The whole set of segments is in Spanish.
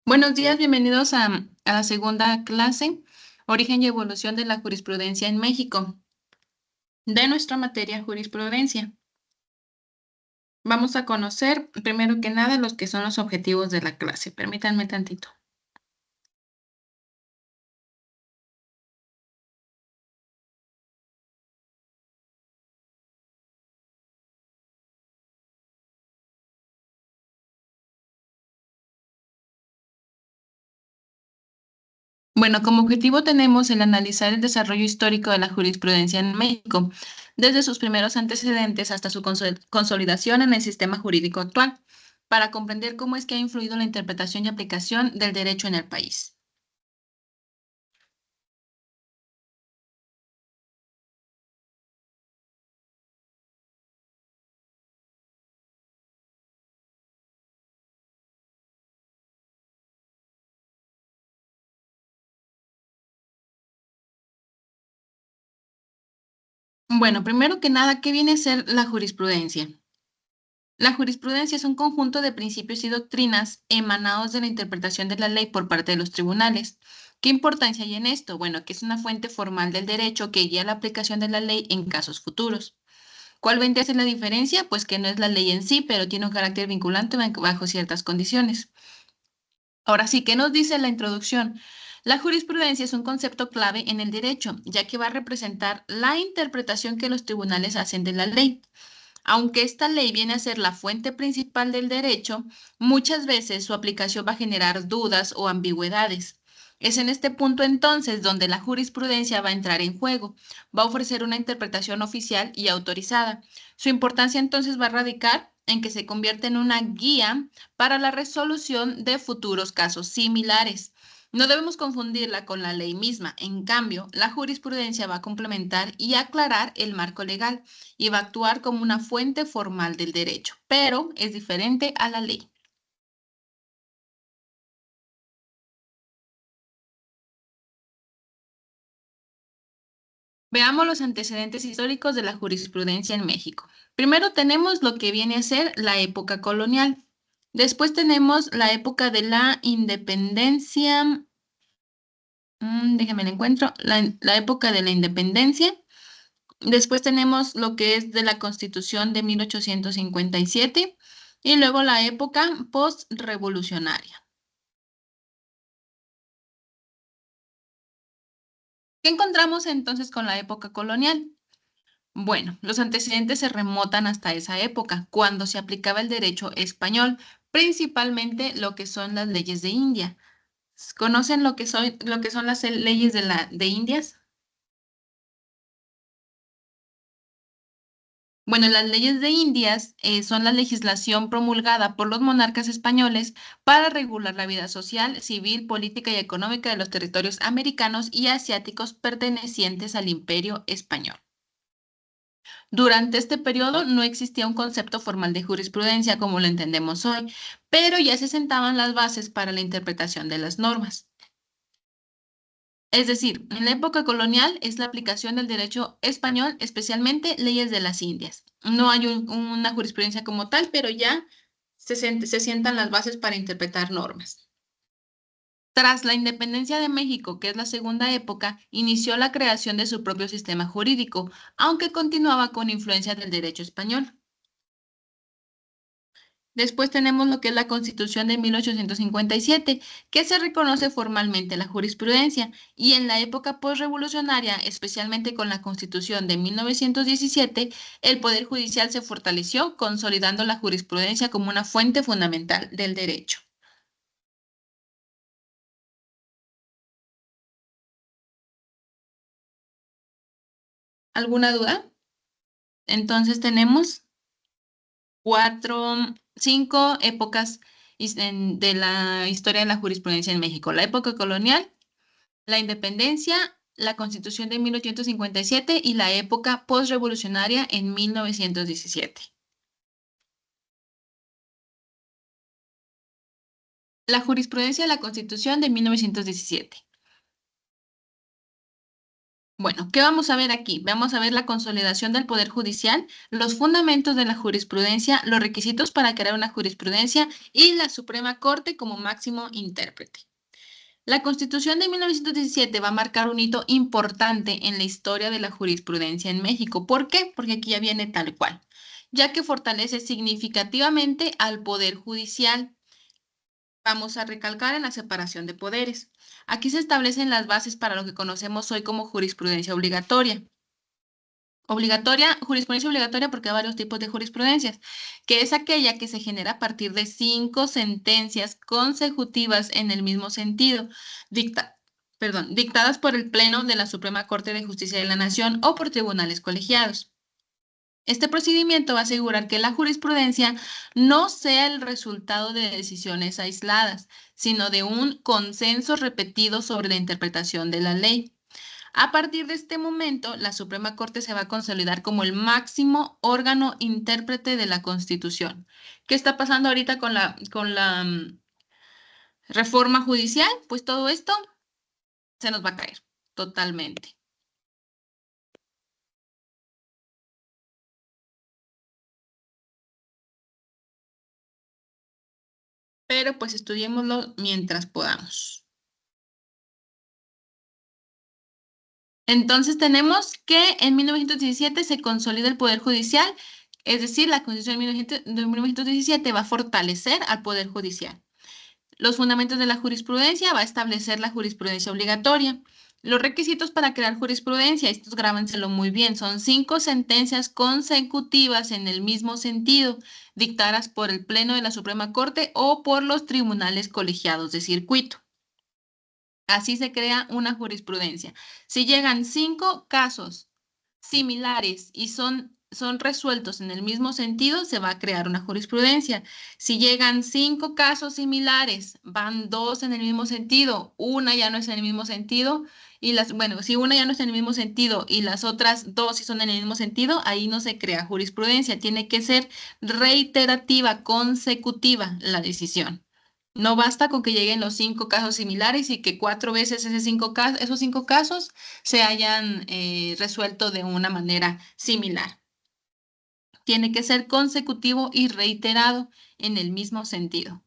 Buenos días, bienvenidos a la segunda clase, Origen y Evolución de la Jurisprudencia en México, de nuestra materia jurisprudencia. Vamos a conocer, primero que nada, los que son los objetivos de la clase. Permítanme tantito. Bueno, como objetivo tenemos el analizar el desarrollo histórico de la jurisprudencia en México, desde sus primeros antecedentes hasta su consolidación en el sistema jurídico actual, para comprender cómo es que ha influido la interpretación y aplicación del derecho en el país. Bueno, primero que nada, ¿qué viene a ser la jurisprudencia? La jurisprudencia es un conjunto de principios y doctrinas emanados de la interpretación de la ley por parte de los tribunales. ¿Qué importancia hay en esto? Bueno, que es una fuente formal del derecho que guía la aplicación de la ley en casos futuros. ¿Cuál vendría a ser la diferencia? Pues que no es la ley en sí, pero tiene un carácter vinculante bajo ciertas condiciones. Ahora sí, ¿qué nos dice la introducción? La jurisprudencia es un concepto clave en el derecho, ya que va a representar la interpretación que los tribunales hacen de la ley. Aunque esta ley viene a ser la fuente principal del derecho, muchas veces su aplicación va a generar dudas o ambigüedades. Es en este punto entonces donde la jurisprudencia va a entrar en juego, va a ofrecer una interpretación oficial y autorizada. Su importancia entonces va a radicar en que se convierte en una guía para la resolución de futuros casos similares. No debemos confundirla con la ley misma. En cambio, la jurisprudencia va a complementar y aclarar el marco legal y va a actuar como una fuente formal del derecho, pero es diferente a la ley. Veamos los antecedentes históricos de la jurisprudencia en México. Primero tenemos lo que viene a ser la época colonial. Después tenemos la época de la independencia. Déjame la encuentro. La época de la independencia. Después tenemos lo que es de la Constitución de 1857 y luego la época postrevolucionaria. ¿Qué encontramos entonces con la época colonial? Bueno, los antecedentes se remontan hasta esa época, cuando se aplicaba el derecho español, principalmente lo que son las leyes de India. ¿Conocen lo que son las leyes de Indias? Bueno, las leyes de Indias son la legislación promulgada por los monarcas españoles para regular la vida social, civil, política y económica de los territorios americanos y asiáticos pertenecientes al Imperio Español. Durante este periodo no existía un concepto formal de jurisprudencia como lo entendemos hoy, pero ya se sentaban las bases para la interpretación de las normas. Es decir, en la época colonial es la aplicación del derecho español, especialmente leyes de las Indias. No hay una jurisprudencia como tal, pero ya se sientan las bases para interpretar normas. Tras la independencia de México, que es la segunda época, inició la creación de su propio sistema jurídico, aunque continuaba con influencia del derecho español. Después tenemos lo que es la Constitución de 1857, que se reconoce formalmente la jurisprudencia, y en la época postrevolucionaria, especialmente con la Constitución de 1917, el Poder Judicial se fortaleció, consolidando la jurisprudencia como una fuente fundamental del derecho. ¿Alguna duda? Entonces tenemos cinco épocas de la historia de la jurisprudencia en México. La época colonial, la independencia, la Constitución de 1857 y la época postrevolucionaria en 1917. La jurisprudencia de la Constitución de 1917. Bueno, ¿qué vamos a ver aquí? Vamos a ver la consolidación del Poder Judicial, los fundamentos de la jurisprudencia, los requisitos para crear una jurisprudencia y la Suprema Corte como máximo intérprete. La Constitución de 1917 va a marcar un hito importante en la historia de la jurisprudencia en México. ¿Por qué? Porque aquí ya viene tal cual, ya que fortalece significativamente al Poder Judicial. Vamos a recalcar en la separación de poderes. Aquí se establecen las bases para lo que conocemos hoy como jurisprudencia obligatoria. Jurisprudencia obligatoria porque hay varios tipos de jurisprudencias, que es aquella que se genera a partir de 5 sentencias consecutivas en el mismo sentido, dicta, dictadas por el Pleno de la Suprema Corte de Justicia de la Nación o por tribunales colegiados. Este procedimiento va a asegurar que la jurisprudencia no sea el resultado de decisiones aisladas, sino de un consenso repetido sobre la interpretación de la ley. A partir de este momento, la Suprema Corte se va a consolidar como el máximo órgano intérprete de la Constitución. ¿Qué está pasando ahorita con la reforma judicial? Pues todo esto se nos va a caer totalmente. Pero pues estudiémoslo mientras podamos. Entonces tenemos que en 1917 se consolida el Poder Judicial, es decir, la Constitución de 1917 va a fortalecer al Poder Judicial. Los fundamentos de la jurisprudencia va a establecer la jurisprudencia obligatoria. Los requisitos para crear jurisprudencia, estos grábenselo muy bien, son 5 sentencias consecutivas en el mismo sentido, dictadas por el Pleno de la Suprema Corte o por los tribunales colegiados de circuito. Así se crea una jurisprudencia. Si llegan 5 casos similares y son resueltos en el mismo sentido, se va a crear una jurisprudencia. Si llegan 5 casos similares, van 2 en el mismo sentido, una ya no es en el mismo sentido, bueno, si una ya no está en el mismo sentido y las otras 2 sí son en el mismo sentido, ahí no se crea jurisprudencia. Tiene que ser reiterativa, consecutiva la decisión. No basta con que lleguen los 5 casos similares y que 4 veces esos 5 casos se hayan resuelto de una manera similar. Tiene que ser consecutivo y reiterado en el mismo sentido.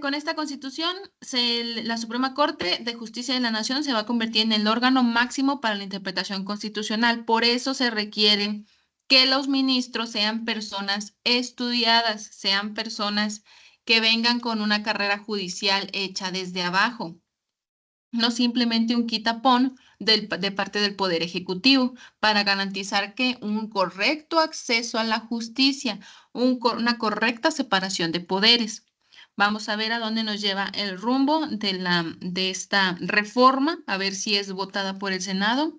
Con esta constitución, la Suprema Corte de Justicia de la Nación se va a convertir en el órgano máximo para la interpretación constitucional. Por eso se requiere que los ministros sean personas estudiadas, sean personas que vengan con una carrera judicial hecha desde abajo, no simplemente un quitapón de parte del Poder Ejecutivo, para garantizar que un correcto acceso a la justicia, una correcta separación de poderes. Vamos a ver a dónde nos lleva el rumbo de esta reforma, a ver si es votada por el Senado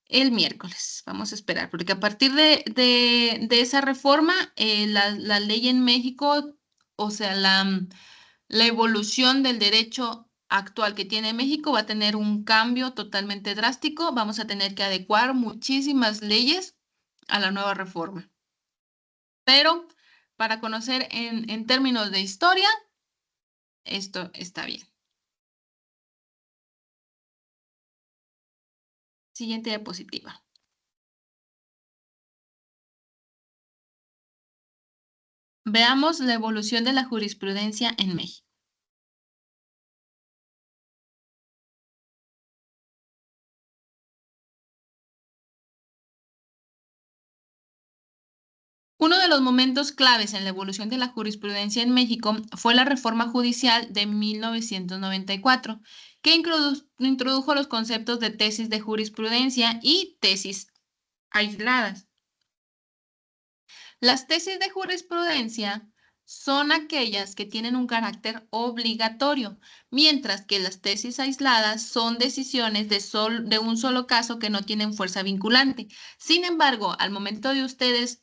el miércoles. Vamos a esperar, porque a partir de esa reforma, la ley en México, o sea, la evolución del derecho actual que tiene México va a tener un cambio totalmente drástico. Vamos a tener que adecuar muchísimas leyes a la nueva reforma. Pero para conocer en términos de historia, esto está bien. Siguiente diapositiva. Veamos la evolución de la jurisprudencia en México. Uno de los momentos claves en la evolución de la jurisprudencia en México fue la reforma judicial de 1994, que introdujo los conceptos de tesis de jurisprudencia y tesis aisladas. Las tesis de jurisprudencia son aquellas que tienen un carácter obligatorio, mientras que las tesis aisladas son decisiones de un solo caso que no tienen fuerza vinculante. Sin embargo, al momento de ustedes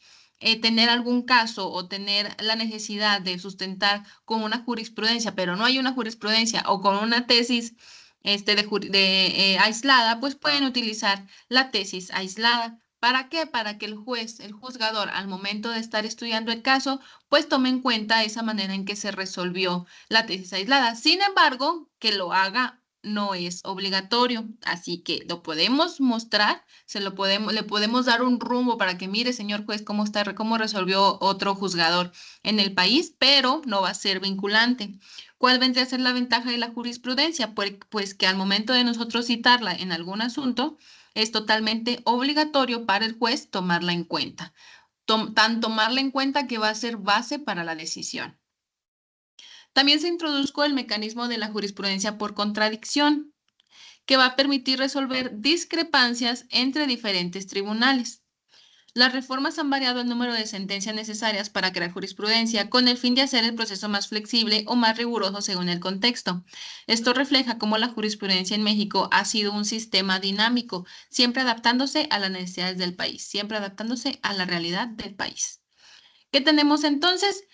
tener algún caso o tener la necesidad de sustentar con una jurisprudencia, pero no hay una jurisprudencia o con una tesis aislada, pues pueden utilizar la tesis aislada. ¿Para qué? Para que el juez, el juzgador, al momento de estar estudiando el caso, pues tome en cuenta esa manera en que se resolvió la tesis aislada. Sin embargo, que lo haga no es obligatorio. Así que lo podemos mostrar, le podemos dar un rumbo para que mire, señor juez, cómo resolvió otro juzgador en el país, pero no va a ser vinculante. ¿Cuál vendría a ser la ventaja de la jurisprudencia? Pues que al momento de nosotros citarla en algún asunto, es totalmente obligatorio para el juez tomarla en cuenta. Tan tomarla en cuenta que va a ser base para la decisión. También se introdujo el mecanismo de la jurisprudencia por contradicción, que va a permitir resolver discrepancias entre diferentes tribunales. Las reformas han variado el número de sentencias necesarias para crear jurisprudencia con el fin de hacer el proceso más flexible o más riguroso según el contexto. Esto refleja cómo la jurisprudencia en México ha sido un sistema dinámico, siempre adaptándose a las necesidades del país, siempre adaptándose a la realidad del país. ¿Qué tenemos entonces?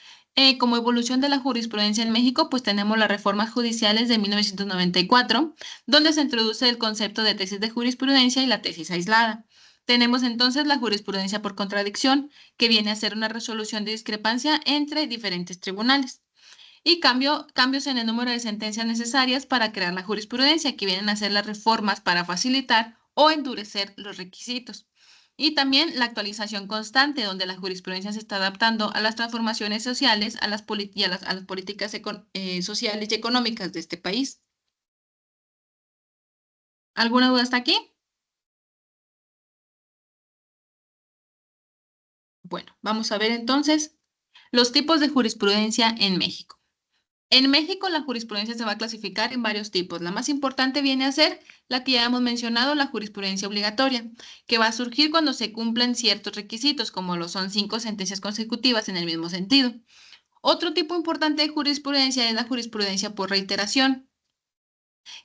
Como evolución de la jurisprudencia en México, pues tenemos las reformas judiciales de 1994, donde se introduce el concepto de tesis de jurisprudencia y la tesis aislada. Tenemos entonces la jurisprudencia por contradicción, que viene a ser una resolución de discrepancia entre diferentes tribunales. Y cambios en el número de sentencias necesarias para crear la jurisprudencia, que vienen a ser las reformas para facilitar o endurecer los requisitos. Y también la actualización constante, donde la jurisprudencia se está adaptando a las transformaciones sociales, a las políticas sociales y económicas de este país. ¿Alguna duda hasta aquí? Bueno, vamos a ver entonces los tipos de jurisprudencia en México. En México, la jurisprudencia se va a clasificar en varios tipos. La más importante viene a ser la que ya hemos mencionado, la jurisprudencia obligatoria, que va a surgir cuando se cumplen ciertos requisitos, como lo son 5 sentencias consecutivas en el mismo sentido. Otro tipo importante de jurisprudencia es la jurisprudencia por reiteración,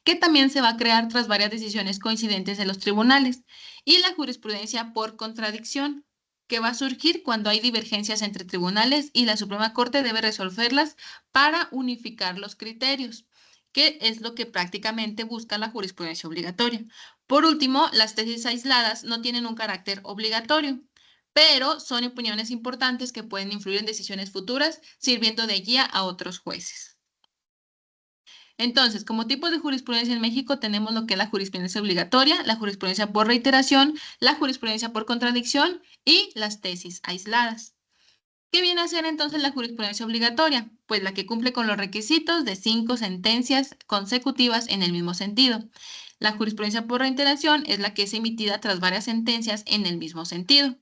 que también se va a crear tras varias decisiones coincidentes en los tribunales, y la jurisprudencia por contradicción, que va a surgir cuando hay divergencias entre tribunales y la Suprema Corte debe resolverlas para unificar los criterios, que es lo que prácticamente busca la jurisprudencia obligatoria. Por último, las tesis aisladas no tienen un carácter obligatorio, pero son opiniones importantes que pueden influir en decisiones futuras, sirviendo de guía a otros jueces. Entonces, como tipos de jurisprudencia en México tenemos lo que es la jurisprudencia obligatoria, la jurisprudencia por reiteración, la jurisprudencia por contradicción y las tesis aisladas. ¿Qué viene a ser entonces la jurisprudencia obligatoria? Pues la que cumple con los requisitos de 5 sentencias consecutivas en el mismo sentido. La jurisprudencia por reiteración es la que es emitida tras varias sentencias en el mismo sentido.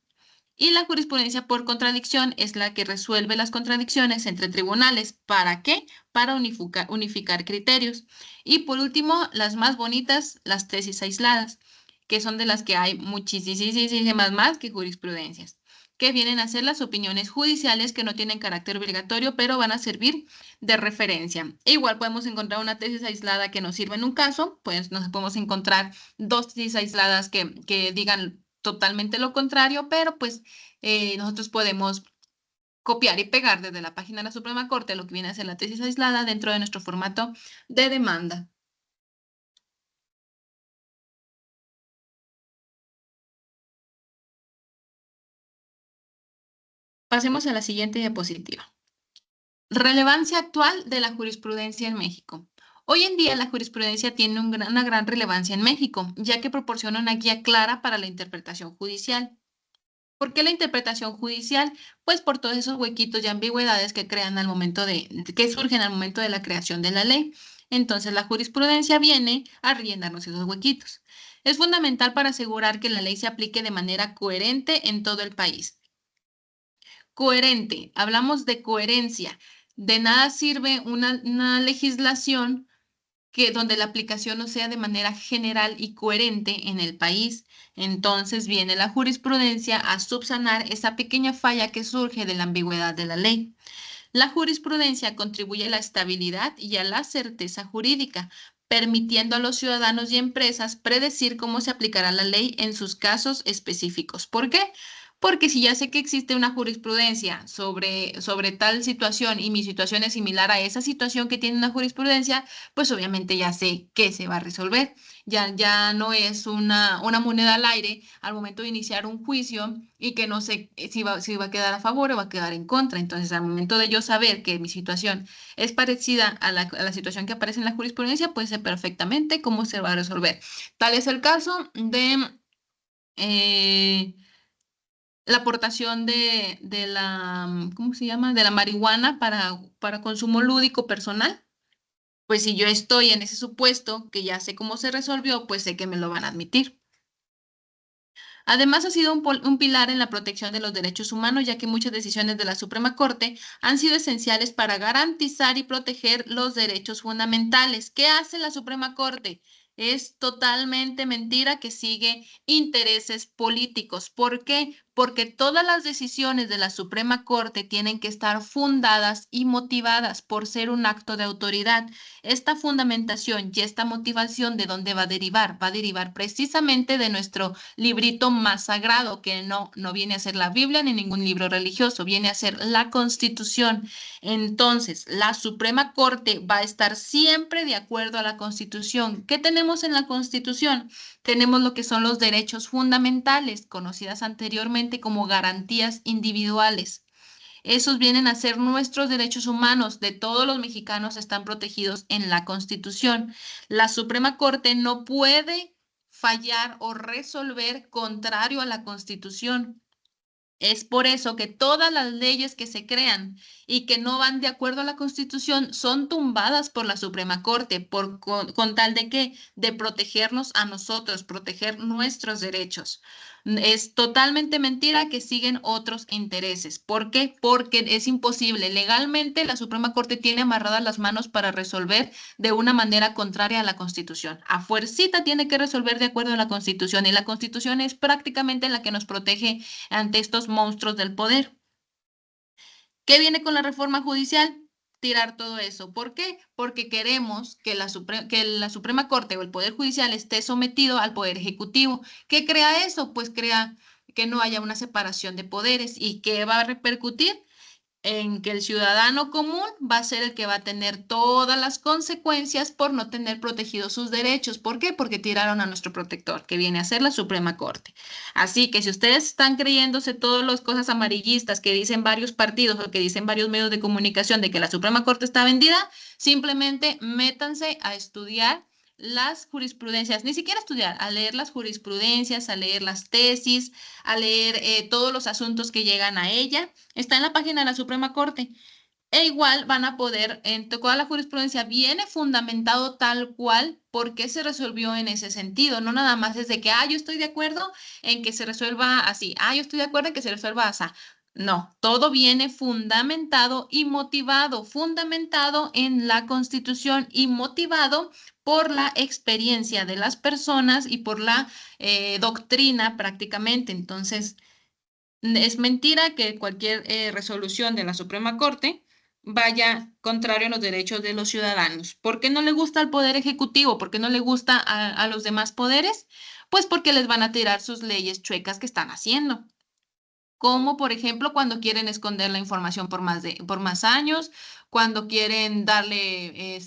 Y la jurisprudencia por contradicción es la que resuelve las contradicciones entre tribunales. ¿Para qué? Para unificar criterios. Y por último, las más bonitas, las tesis aisladas, que son de las que hay muchísimas más que jurisprudencias, que vienen a ser las opiniones judiciales que no tienen carácter obligatorio, pero van a servir de referencia. Igual podemos encontrar una tesis aislada que nos sirva en un caso, pues nos podemos encontrar dos tesis aisladas que digan totalmente lo contrario, pero pues nosotros podemos copiar y pegar desde la página de la Suprema Corte lo que viene a ser la tesis aislada dentro de nuestro formato de demanda. Pasemos a la siguiente diapositiva. Relevancia actual de la jurisprudencia en México. Hoy en día la jurisprudencia tiene una gran relevancia en México, ya que proporciona una guía clara para la interpretación judicial. ¿Por qué la interpretación judicial? Pues por todos esos huequitos y ambigüedades que crean que surgen al momento de la creación de la ley. Entonces la jurisprudencia viene a rellenarnos esos huequitos. Es fundamental para asegurar que la ley se aplique de manera coherente en todo el país. Coherente, hablamos de coherencia. De nada sirve una legislación donde la aplicación no sea de manera general y coherente en el país. Entonces viene la jurisprudencia a subsanar esa pequeña falla que surge de la ambigüedad de la ley. La jurisprudencia contribuye a la estabilidad y a la certeza jurídica, permitiendo a los ciudadanos y empresas predecir cómo se aplicará la ley en sus casos específicos. ¿Por qué? Porque si ya sé que existe una jurisprudencia sobre tal situación y mi situación es similar a esa situación que tiene una jurisprudencia, pues obviamente ya sé qué se va a resolver. Ya no es una moneda al aire al momento de iniciar un juicio y que no sé si va a quedar a favor o va a quedar en contra. Entonces, al momento de yo saber que mi situación es parecida a la situación que aparece en la jurisprudencia, pues sé perfectamente cómo se va a resolver. Tal es el caso de eh, la aportación de la, ¿cómo se llama? De la marihuana para consumo lúdico personal. Pues si yo estoy en ese supuesto, que ya sé cómo se resolvió, pues sé que me lo van a admitir. Además, ha sido un pilar en la protección de los derechos humanos, ya que muchas decisiones de la Suprema Corte han sido esenciales para garantizar y proteger los derechos fundamentales. ¿Qué hace la Suprema Corte? Es totalmente mentira que sigue intereses políticos. ¿Por qué? Porque todas las decisiones de la Suprema Corte tienen que estar fundadas y motivadas por ser un acto de autoridad. Esta fundamentación y esta motivación, ¿de dónde va a derivar? Va a derivar precisamente de nuestro librito más sagrado, que no viene a ser la Biblia ni ningún libro religioso, viene a ser la Constitución. Entonces, la Suprema Corte va a estar siempre de acuerdo a la Constitución. ¿Qué tenemos en la Constitución? Tenemos lo que son los derechos fundamentales, conocidas anteriormente como garantías individuales. Esos vienen a ser nuestros derechos humanos de todos los mexicanos, están protegidos en la Constitución. La Suprema Corte no puede fallar o resolver contrario a la Constitución. Es por eso que todas las leyes que se crean y que no van de acuerdo a la Constitución son tumbadas por la Suprema Corte con tal de que de protegernos a nosotros, proteger nuestros derechos. Es totalmente mentira que siguen otros intereses. ¿Por qué? Porque es imposible. Legalmente la Suprema Corte tiene amarradas las manos para resolver de una manera contraria a la Constitución. A fuercita tiene que resolver de acuerdo a la Constitución y la Constitución es prácticamente la que nos protege ante estos monstruos del poder. ¿Qué viene con la reforma judicial? Tirar todo eso. ¿Por qué? Porque queremos que la Suprema Corte o el Poder Judicial esté sometido al Poder Ejecutivo. ¿Qué crea eso? Pues crea que no haya una separación de poderes. ¿Y qué va a repercutir? En que el ciudadano común va a ser el que va a tener todas las consecuencias por no tener protegidos sus derechos. ¿Por qué? Porque tiraron a nuestro protector, que viene a ser la Suprema Corte. Así que si ustedes están creyéndose todas las cosas amarillistas que dicen varios partidos o que dicen varios medios de comunicación de que la Suprema Corte está vendida, simplemente métanse a estudiar las jurisprudencias, ni siquiera estudiar, a leer las jurisprudencias, a leer las tesis, a leer todos los asuntos que llegan a ella. Está en la página de la Suprema Corte. E igual van a poder, en toda la jurisprudencia viene fundamentado tal cual por qué se resolvió en ese sentido. No nada más es de que, yo estoy de acuerdo en que se resuelva así. Yo estoy de acuerdo en que se resuelva así. No, todo viene fundamentado y motivado, fundamentado en la Constitución y motivado por la experiencia de las personas y por la doctrina prácticamente. Entonces, es mentira que cualquier resolución de la Suprema Corte vaya contrario a los derechos de los ciudadanos. ¿Por qué no le gusta al Poder Ejecutivo? ¿Por qué no le gusta a los demás poderes? Pues porque les van a tirar sus leyes chuecas que están haciendo, como por ejemplo cuando quieren esconder la información por más años, cuando quieren darle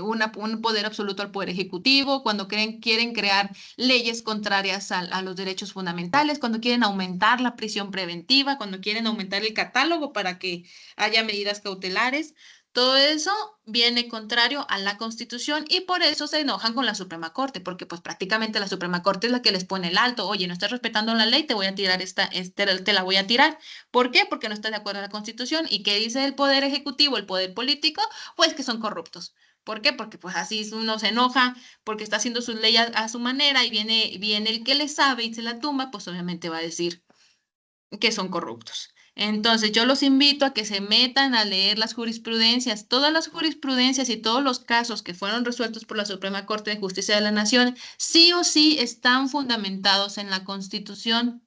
un poder absoluto al poder ejecutivo, cuando quieren crear leyes contrarias a los derechos fundamentales, cuando quieren aumentar la prisión preventiva, cuando quieren aumentar el catálogo para que haya medidas cautelares. Todo eso viene contrario a la Constitución y por eso se enojan con la Suprema Corte, porque pues prácticamente la Suprema Corte es la que les pone el alto. Oye, no estás respetando la ley, te voy a tirar te la voy a tirar. ¿Por qué? Porque no estás de acuerdo a la Constitución. ¿Y qué dice el Poder Ejecutivo, el Poder Político? Pues que son corruptos. ¿Por qué? Porque pues así uno se enoja, porque está haciendo sus leyes a su manera y viene el que le sabe y se la tumba, pues obviamente va a decir que son corruptos. Entonces, yo los invito a que se metan a leer las jurisprudencias, todas las jurisprudencias y todos los casos que fueron resueltos por la Suprema Corte de Justicia de la Nación, sí o sí están fundamentados en la Constitución,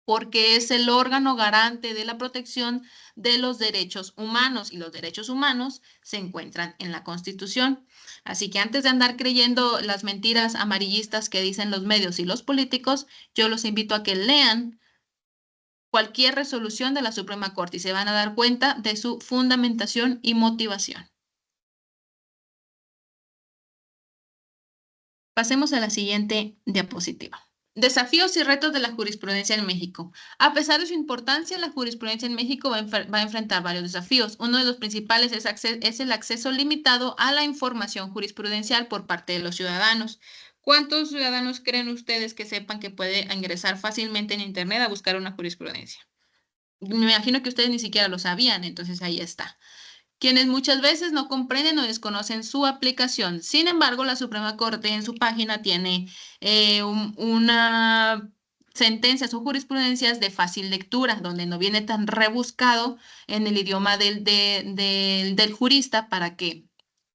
porque es el órgano garante de la protección de los derechos humanos y los derechos humanos se encuentran en la Constitución. Así que antes de andar creyendo las mentiras amarillistas que dicen los medios y los políticos, yo los invito a que lean cualquier resolución de la Suprema Corte y se van a dar cuenta de su fundamentación y motivación. Pasemos a la siguiente diapositiva. Desafíos y retos de la jurisprudencia en México. A pesar de su importancia, la jurisprudencia en México va a enfrentar varios desafíos. Uno de los principales es el acceso limitado a la información jurisprudencial por parte de los ciudadanos. ¿Cuántos ciudadanos creen ustedes que sepan que puede ingresar fácilmente en Internet a buscar una jurisprudencia? Me imagino que ustedes ni siquiera lo sabían, entonces ahí está, quienes muchas veces no comprenden o desconocen su aplicación. Sin embargo, la Suprema Corte en su página tiene una sentencias o jurisprudencias de fácil lectura, donde no viene tan rebuscado en el idioma del jurista para que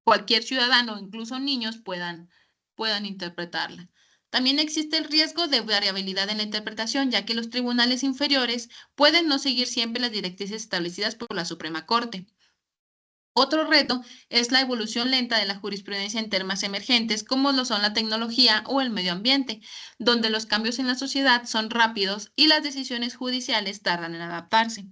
cualquier ciudadano, incluso niños, puedan interpretarla. También existe el riesgo de variabilidad en la interpretación, ya que los tribunales inferiores pueden no seguir siempre las directrices establecidas por la Suprema Corte. Otro reto es la evolución lenta de la jurisprudencia en temas emergentes, como lo son la tecnología o el medio ambiente, donde los cambios en la sociedad son rápidos y las decisiones judiciales tardan en adaptarse.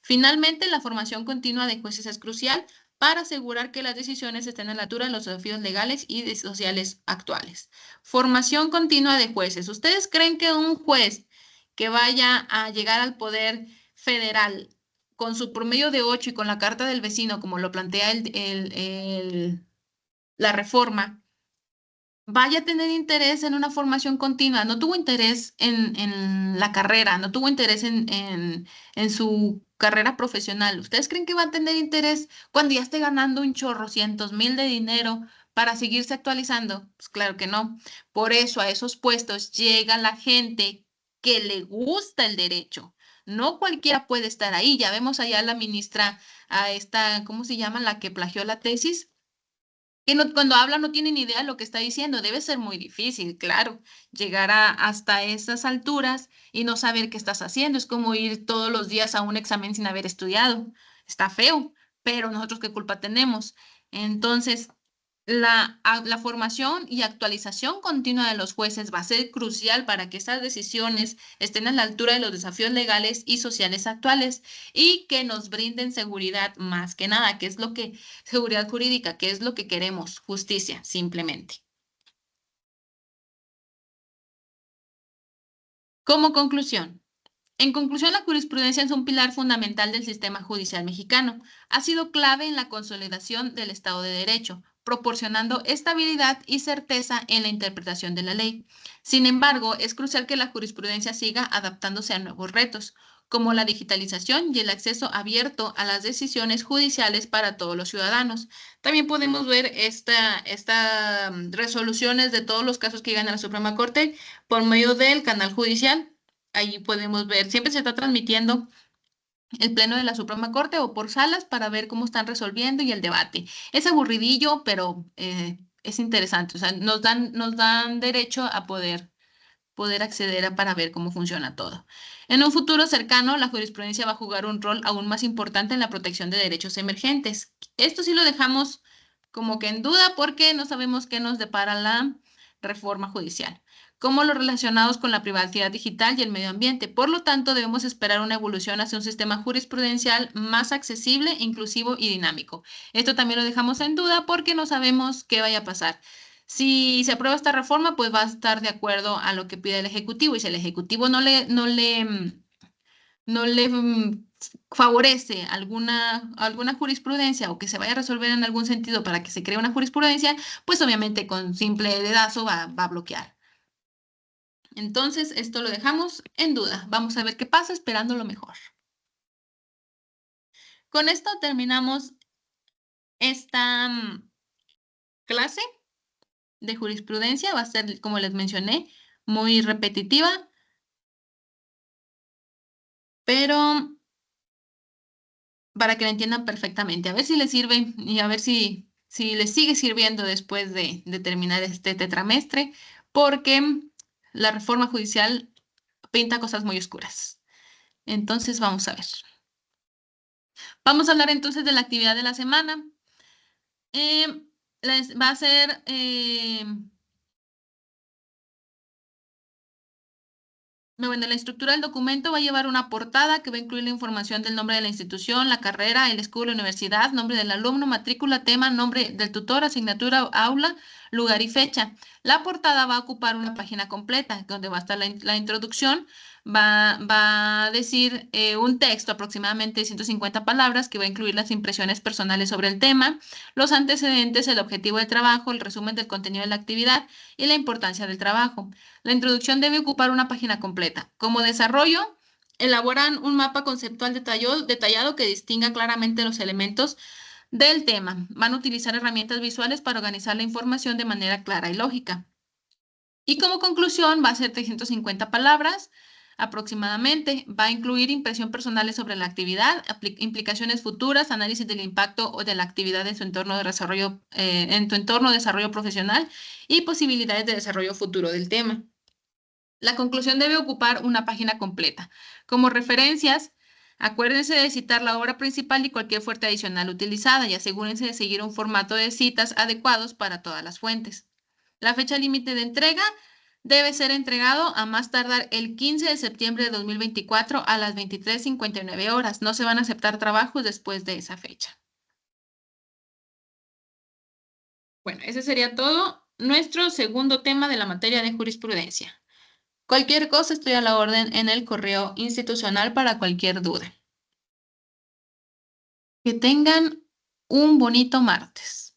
Finalmente, la formación continua de jueces es crucial para asegurar que las decisiones estén a la altura de los desafíos legales y sociales actuales. Formación continua de jueces. ¿Ustedes creen que un juez que vaya a llegar al poder federal con su promedio de 8 y con la carta del vecino, como lo plantea la reforma, vaya a tener interés en una formación continua? No tuvo interés en la carrera, no tuvo interés en su carrera profesional. ¿Ustedes creen que va a tener interés cuando ya esté ganando un chorro, cientos mil de dinero para seguirse actualizando? Pues claro que no. Por eso a esos puestos llega la gente que le gusta el derecho. No cualquiera puede estar ahí. Ya vemos allá a la ministra, a esta, ¿cómo se llama? La que plagió la tesis, que cuando habla no tiene ni idea de lo que está diciendo. Debe ser muy difícil, claro, llegar hasta esas alturas y no saber qué estás haciendo. Es como ir todos los días a un examen sin haber estudiado. Está feo, pero nosotros qué culpa tenemos. Entonces, la formación y actualización continua de los jueces va a ser crucial para que estas decisiones estén a la altura de los desafíos legales y sociales actuales y que nos brinden seguridad más que nada, que es lo que seguridad jurídica, que es lo que queremos, justicia, simplemente. Como conclusión, en conclusión, la jurisprudencia es un pilar fundamental del sistema judicial mexicano. Ha sido clave en la consolidación del Estado de Derecho, proporcionando estabilidad y certeza en la interpretación de la ley. Sin embargo, es crucial que la jurisprudencia siga adaptándose a nuevos retos, como la digitalización y el acceso abierto a las decisiones judiciales para todos los ciudadanos. También podemos ver esta resoluciones de todos los casos que llegan a la Suprema Corte por medio del canal judicial. Ahí podemos ver, siempre se está transmitiendo el pleno de la Suprema Corte o por salas para ver cómo están resolviendo y el debate. Es aburridillo, pero es interesante. O sea, nos dan derecho a poder acceder para ver cómo funciona todo. En un futuro cercano, la jurisprudencia va a jugar un rol aún más importante en la protección de derechos emergentes. Esto sí lo dejamos como que en duda porque no sabemos qué nos depara la reforma judicial, como los relacionados con la privacidad digital y el medio ambiente. Por lo tanto, debemos esperar una evolución hacia un sistema jurisprudencial más accesible, inclusivo y dinámico. Esto también lo dejamos en duda porque no sabemos qué vaya a pasar. Si se aprueba esta reforma, pues va a estar de acuerdo a lo que pide el Ejecutivo, y si el Ejecutivo no le favorece alguna jurisprudencia o que se vaya a resolver en algún sentido para que se cree una jurisprudencia, pues obviamente con simple dedazo va a bloquear. Entonces, esto lo dejamos en duda. Vamos a ver qué pasa, esperando lo mejor. Con esto terminamos esta clase de jurisprudencia. Va a ser, como les mencioné, muy repetitiva, pero para que la entiendan perfectamente. A ver si les sirve y a ver si les sigue sirviendo después de terminar este tetramestre, porque la reforma judicial pinta cosas muy oscuras. Entonces, vamos a ver. Vamos a hablar entonces de la actividad de la semana. Va a ser, Bueno, la estructura del documento va a llevar una portada que va a incluir la información del nombre de la institución, la carrera, el escudo, la universidad, nombre del alumno, matrícula, tema, nombre del tutor, asignatura, aula, lugar y fecha. La portada va a ocupar una página completa, donde va a estar la introducción, va a decir un texto, aproximadamente 150 palabras, que va a incluir las impresiones personales sobre el tema, los antecedentes, el objetivo de trabajo, el resumen del contenido de la actividad y la importancia del trabajo. La introducción debe ocupar una página completa. Como desarrollo, elaboran un mapa conceptual detallado que distinga claramente los elementos del tema. Van a utilizar herramientas visuales para organizar la información de manera clara y lógica. Y como conclusión, va a ser 350 palabras aproximadamente. Va a incluir impresión personales sobre la actividad, implicaciones futuras, análisis del impacto o de la actividad en su entorno de desarrollo, en tu entorno de desarrollo profesional y posibilidades de desarrollo futuro del tema. La conclusión debe ocupar una página completa. Como referencias, acuérdense de citar la obra principal y cualquier fuente adicional utilizada y asegúrense de seguir un formato de citas adecuados para todas las fuentes. La fecha límite de entrega debe ser entregado a más tardar el 15 de septiembre de 2024 a las 23:59 horas. No se van a aceptar trabajos después de esa fecha. Bueno, ese sería todo nuestro segundo tema de la materia de jurisprudencia. Cualquier cosa estoy a la orden en el correo institucional para cualquier duda. Que tengan un bonito martes.